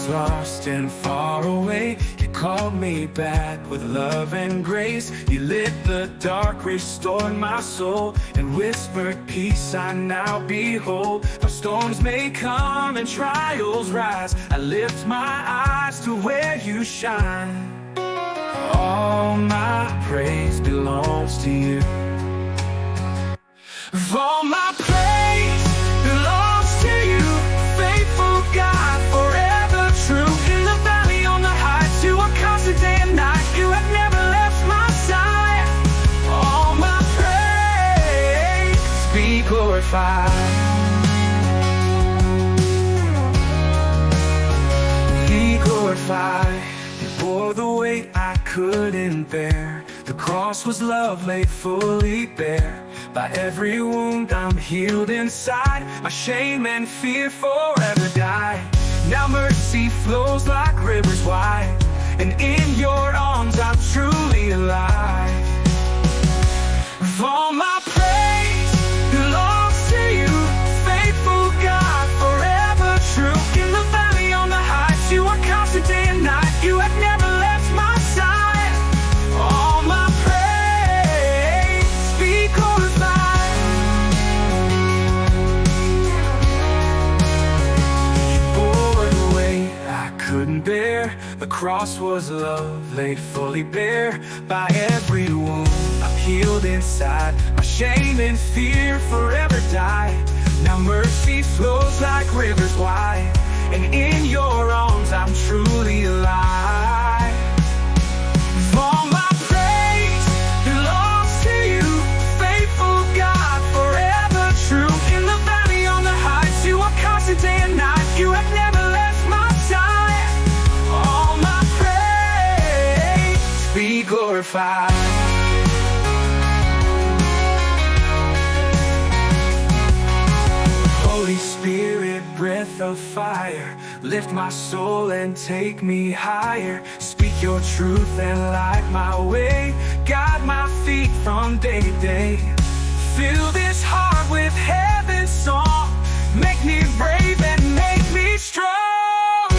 lost and far away, you called me back with love and grace. You lit the dark, restored my soul, and whispered peace I now behold. Though storms may come and trials rise, I lift my eyes to where you shine. All my praise belongs to you. All my praise belongs to you, faithful God, forever true. In the valley, on the heights, you are constant day and night. You have never left my side. All my praise be glorified. Be glorified. You bore the weight I couldn't bear. The cross was love laid fully bare. By every wound I'm healed inside. My shame and fear forever die. Now mercy flows like rivers wide, and in your arms I'm truly alive. All my praise belongs to you, faithful God, forever true. In the valley, on the heights, you are constant day and night. You have never left my side. All my praise be glorified. You bore the weight I couldn't bear. The cross was love laid fully bare. By every wound I'm healed inside. My shame and fear forever die. Now mercy flows like rivers wide, and in your arms I'm truly alive. All my praise belongs to you, faithful God, forever true. In the valley, on the heights, you are constant day and night. You have never left my side. All my praise be glorified. Holy Spirit, breath of fire, lift my soul and take me higher. Speak your truth and light my way. Guide my feet from day to day. Fill this heart with heaven's song. Make me brave and make me strong.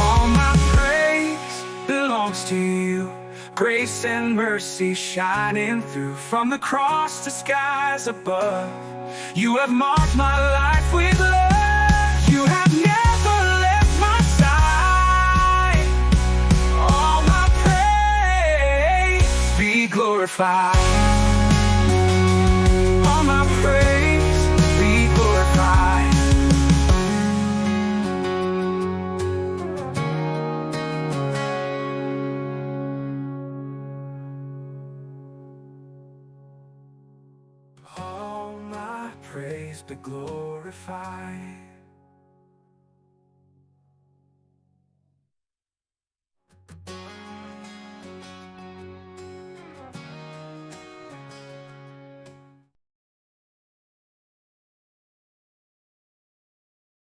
All my praise belongs to you. Grace and mercy shining through. From the cross to skies above, you have marked my life with love. You have never left my side. All my praise be glorified. All my praise be glorified. All my praise be glorified.